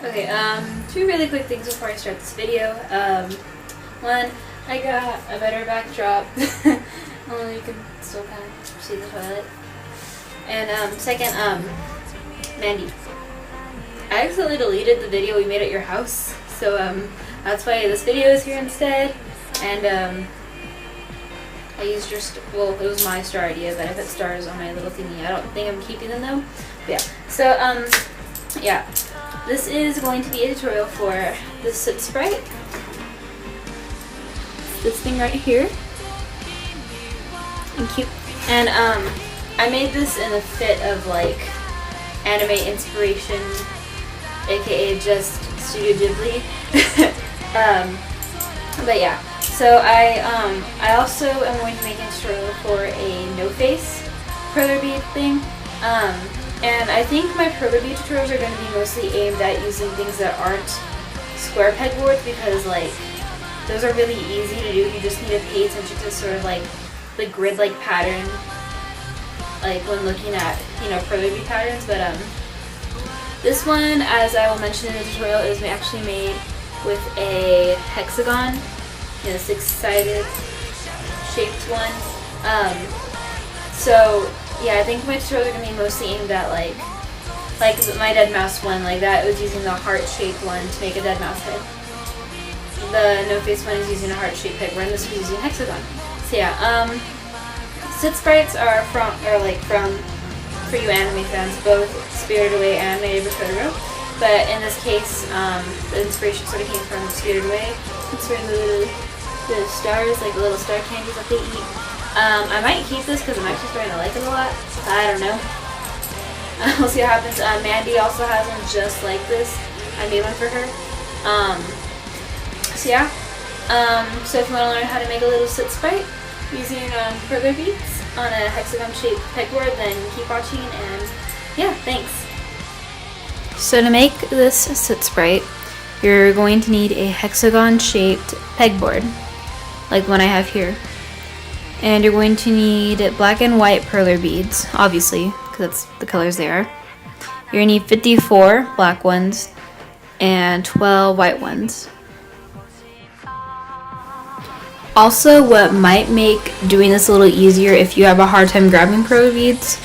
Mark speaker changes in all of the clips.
Speaker 1: Okay, two really quick things before I start this video. One, I got a better backdrop. Only you can still kind of see the toilet. And second, Mandy, I accidentally deleted the video we made at your house, so that's why this video is here instead. And I used your well, it was my star idea, but I put stars on my little thingy. I don't think I'm keeping them though. But yeah. So yeah, this is going to be a tutorial for the Soot Sprite. This thing right here. And cute. And I made this in a fit of like anime inspiration, aka just Studio Ghibli. But yeah, so I also am going to make a tutorial for a no face perler bead thing. And I think my perler bead tutorials are going to be mostly aimed at using things that aren't square pegboards, because like those are really easy to do. You just need to pay attention to sort of like the grid-like pattern, like when looking at, you know, perler bead patterns. But this one, as I will mention in the tutorial, is actually made with a hexagon, you know, six-sided shaped one. So yeah, I think my tutorials are going to be mostly aimed at like my dead mouse one, like that was using the heart-shaped one to make a dead mouse head. The no-face one is using a heart-shaped pegboard, and this was using a hexagon. So yeah, Soot Sprites are from for you anime fans, both Spirited Away and My Neighbor Totoro. But in this case, the inspiration sort of came from Spirited Away. It's for the stars, like the little star candies that they eat. I might keep this because I'm actually starting to like it a lot. I don't know. We'll see what happens. Mandy also has one just like this. I made one for her. So yeah. So if you want to learn how to make a little Soot Sprite using perler beads on a hexagon-shaped pegboard, then keep watching, and yeah, thanks. So to make this Soot Sprite, you're going to need a hexagon-shaped pegboard, like the one I have here. And you're going to need black and white perler beads, obviously, because that's the colors they are. You're going to need 54 black ones and 12 white ones. Also, what might make doing this a little easier if you have a hard time grabbing perler beads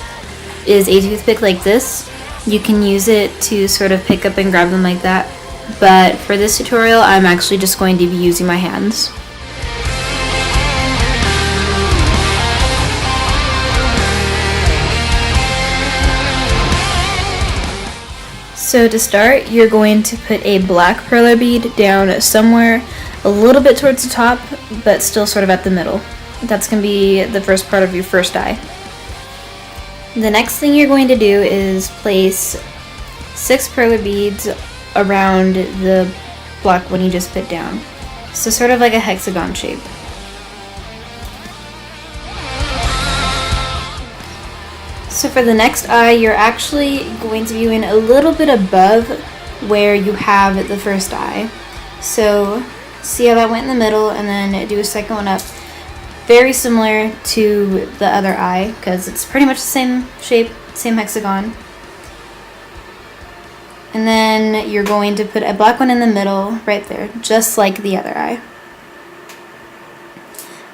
Speaker 1: is a toothpick like this. You can use it to sort of pick up and grab them like that. But for this tutorial, I'm actually just going to be using my hands. So to start, you're going to put a black perler bead down somewhere a little bit towards the top, but still sort of at the middle. That's going to be the first part of your first eye. The next thing you're going to do is place 6 perler beads around the black one you just put down. So sort of like a hexagon shape. So for the next eye, you're actually going to be going a little bit above where you have the first eye. So see how that went in the middle, and then do a second one up. Very similar to the other eye, because it's pretty much the same shape, same hexagon. And then you're going to put a black one in the middle, right there, just like the other eye.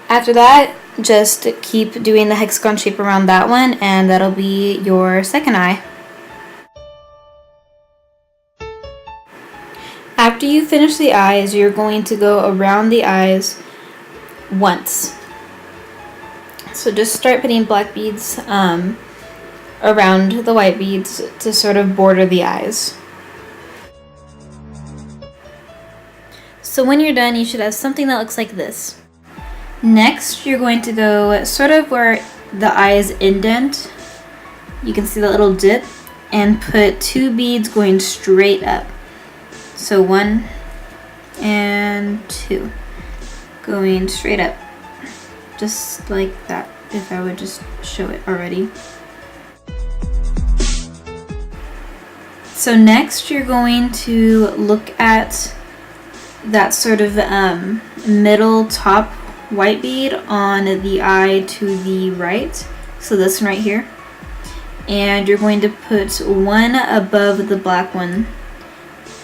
Speaker 1: After that, just keep doing the hexagon shape around that one, and that'll be your second eye. After you finish the eyes, you're going to go around the eyes once. So just start putting black beads around the white beads to sort of border the eyes. So when you're done, you should have something that looks like this. Next, you're going to go sort of where the eyes indent. You can see the little dip, and put 2 beads going straight up. So 1 and 2 going straight up, just like that, if I would just show it already. So next you're going to look at that sort of middle top white bead on the eye to the right, so this one right here, and you're going to put one above the black one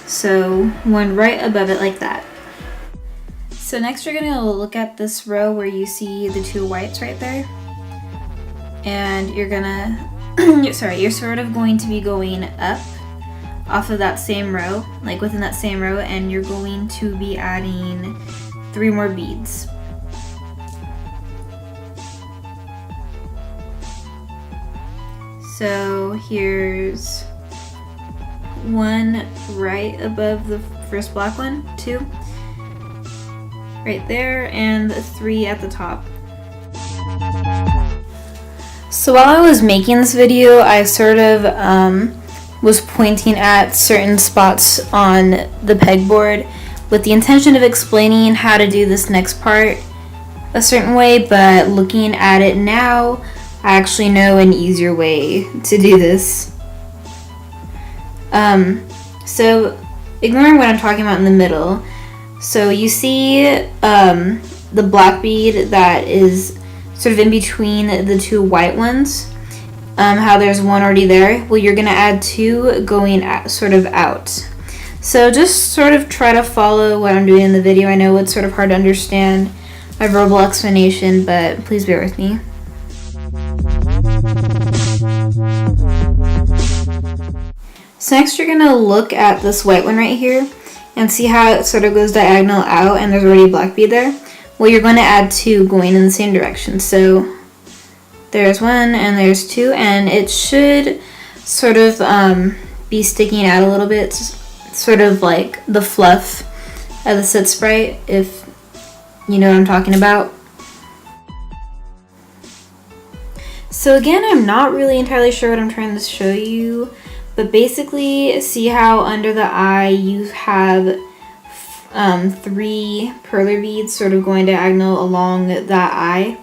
Speaker 1: So one right above it like that. So next you're gonna look at this row where you see the 2 whites right there. And you're gonna, you're sort of going to be going up off of that same row, like within that same row, and you're going to be adding 3 more beads. So here's 1 right above the first black one, 2 right there, and 3 at the top. So while I was making this video, I sort of was pointing at certain spots on the pegboard with the intention of explaining how to do this next part a certain way, but looking at it now, I actually know an easier way to do this. So ignoring what I'm talking about in the middle, so you see the black bead that is sort of in between the 2 white ones, how there's 1 already there. Well, you're gonna add 2 going sort of out. So just sort of try to follow what I'm doing in the video. I know it's sort of hard to understand my verbal explanation, but please bear with me. So next you're gonna look at this white one right here and see how it sort of goes diagonal out and there's already a black bead there. Well, you're going to add 2 going in the same direction. So there's 1 and there's 2, and it should sort of be sticking out a little bit, sort of like the fluff of the Soot Sprite, if you know what I'm talking about. So again, I'm not really entirely sure what I'm trying to show you, but basically see how under the eye you have 3 perler beads sort of going diagonal along that eye.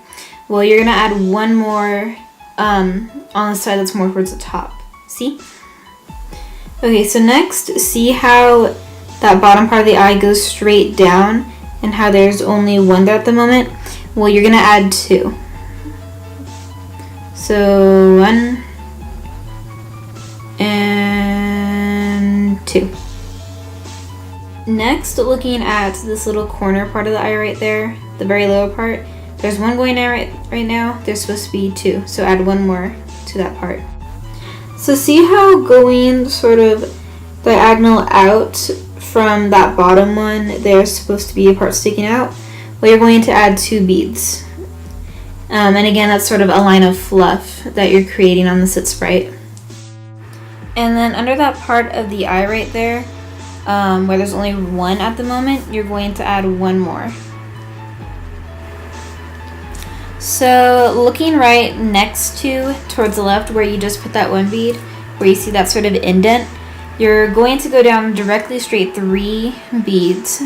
Speaker 1: Well, you're gonna add 1 more on the side that's more towards the top. See? Okay, so next, see how that bottom part of the eye goes straight down and how there's only 1 there at the moment? Well, you're gonna add 2. So 1 and 2. Next, looking at this little corner part of the eye right there, the very lower part, there's 1 going in right now. There's supposed to be 2, so add 1 more to that part. So see how going sort of diagonal out from that bottom one, there's supposed to be a part sticking out? Well, you're going to add 2 beads. And again, that's sort of a line of fluff that you're creating on the Soot Sprite. And then under that part of the eye right there, where there's only 1 at the moment, you're going to add 1 more. So looking right next to, towards the left, where you just put that 1 bead, where you see that sort of indent, you're going to go down directly straight 3 beads.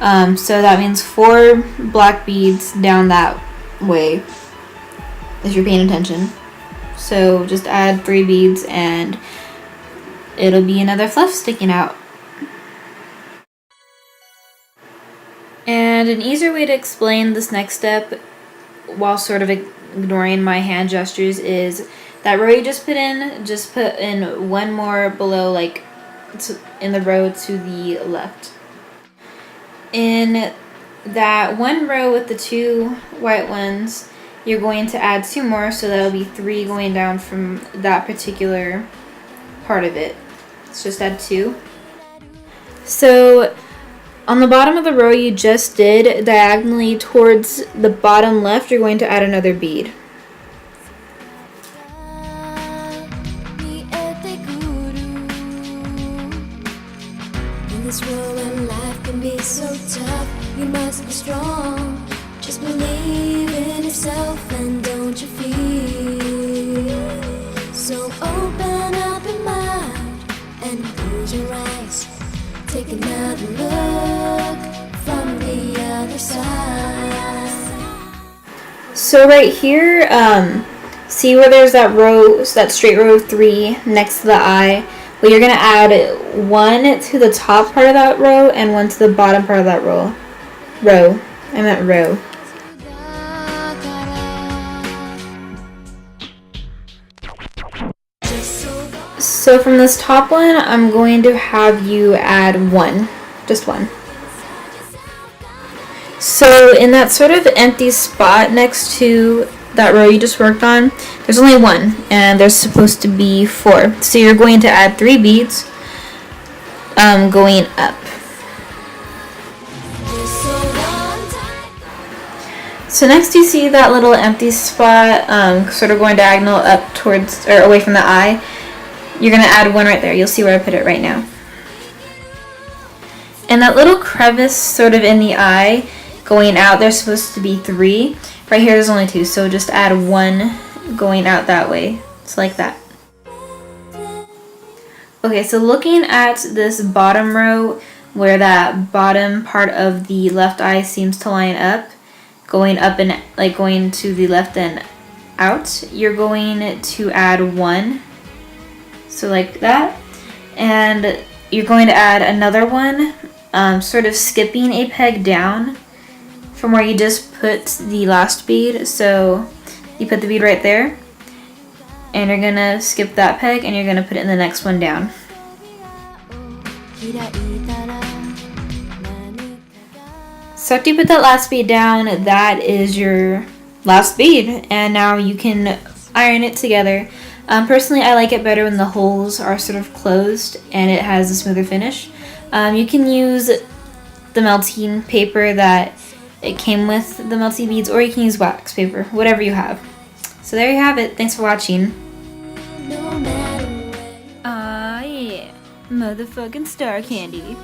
Speaker 1: So that means 4 black beads down that way, if you're paying attention. So just add 3 beads and it'll be another fluff sticking out. And an easier way to explain this next step while sort of ignoring my hand gestures is that row you just put in 1 more below, like in the row to the left. In that 1 row with the 2 white ones, you're going to add 2 more, so that'll be 3 going down from that particular part of it. Let's just add 2. So on the bottom of the row you just did, diagonally towards the bottom left, you're going to add another bead.
Speaker 2: In this world where life can be so tough, you must be strong. Just believe in yourself and don't you feel. So open up your mind and close your eyes. Take another look from the other side.
Speaker 1: So right here, see where there's that row, that straight row of 3 next to the eye? Well, you're going to add 1 to the top part of that row and 1 to the bottom part of that row. I meant row. So from this top one, I'm going to have you add one, just one. So in that sort of empty spot next to that row you just worked on, there's only one, and there's supposed to be 4. So you're going to add 3 beads going up. So next you see that little empty spot, sort of going diagonal up towards, or away from the eye. You're going to add 1 right there. You'll see where I put it right now. And that little crevice sort of in the eye going out, there's supposed to be 3. Right here there's only 2, so just add 1 going out that way. It's like that. Okay, so looking at this bottom row where that bottom part of the left eye seems to line up, going up and like going to the left and out, you're going to add 1. So like that. And you're going to add another one, sort of skipping a peg down from where you just put the last bead. So you put the bead right there, and you're gonna skip that peg and you're gonna put it in the next one down. So after you put that last bead down, that is your last bead, and now you can iron it together. Personally, I like it better when the holes are sort of closed and it has a smoother finish. You can use the melting paper that it came with, the melty beads, or you can use wax paper, whatever you have. So there you have it. Thanks for watching. Ah yeah, motherfucking star candy.